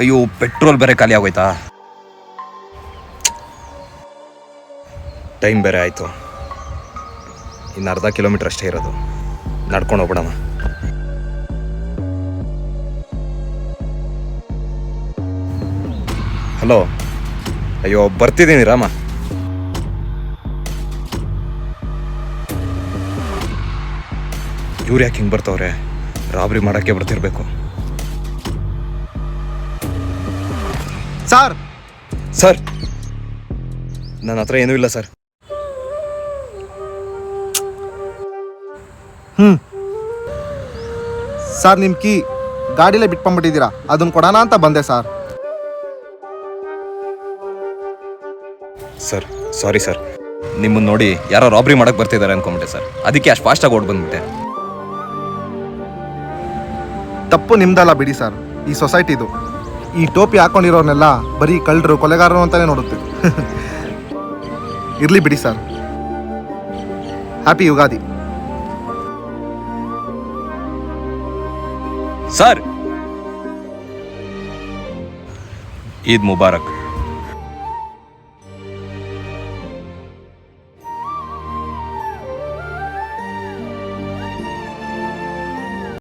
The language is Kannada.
ಅಯ್ಯೋ ಪೆಟ್ರೋಲ್ ಬೇರೆ ಖಾಲಿ ಆಗೋಯ್ತಾ. ಟೈಮ್ ಬೇರೆ ಆಯಿತು. ಇನ್ನು ಅರ್ಧ ಕಿಲೋಮೀಟ್ರ್ ಅಷ್ಟೇ ಇರೋದು. ನಡ್ಕೊಂಡು ಹೋಗ್ಬಿಡೋಣ. ಹಲೋ. ಅಯ್ಯೋ ಬರ್ತಿದ್ದೀನಿ ರಾಮ. ಇವ್ರು ಯಾಕೆ ಹಿಂಗೆ ಬರ್ತಾವ್ರೆ? ರಾಬ್ರಿ ಮಾಡೋಕ್ಕೆ ಬರ್ತಿರ್ಬೇಕು. ಸರ್ ಸರ್ ನನ್ನ ಹತ್ರ ಏನೂ ಇಲ್ಲ ಸರ್. ಸರ್ ನಿಮ್ಮ ಕೀ ಗಾಡಿಲೇ ಬಿಟ್ಕೊಂಡ್ಬಿಟ್ಟಿದ್ದೀರಾ, ಅದನ್ನು ಕೊಡೋಣ ಅಂತ ಬಂದೆ ಸರ್. ಸರ್ ಸಾರಿ ಸರ್, ನಿಮ್ಮನ್ನು ನೋಡಿ ಯಾರೋ ರಾಬ್ರಿ ಮಾಡಕ್ಕೆ ಬರ್ತಿದ್ದಾರೆ ಅನ್ಕೊಂಬಿಟ್ಟೆ ಸರ್. ಅದಕ್ಕೆ ಅಷ್ಟು ಫಾಸ್ಟಾಗಿ ಓಡ್ ಬಂದ್ಬಿಟ್ಟೆ. ತಪ್ಪು ನಿಮ್ದಲ್ಲ ಬಿಡಿ ಸರ್, ಈ ಸೊಸೈಟಿದು. ಈ ಟೋಪಿ ಹಾಕೊಂಡಿರೋರ್ನೆಲ್ಲ ಬರೀ ಕಳ್ಳರು ಕೊಲೆಗಾರರು ಅಂತಾನೆ ನೋಡುತ್ತೆ. ಇರ್ಲಿ ಬಿಡಿ sir. Happy Ugadi. Sir Eid Mubarak.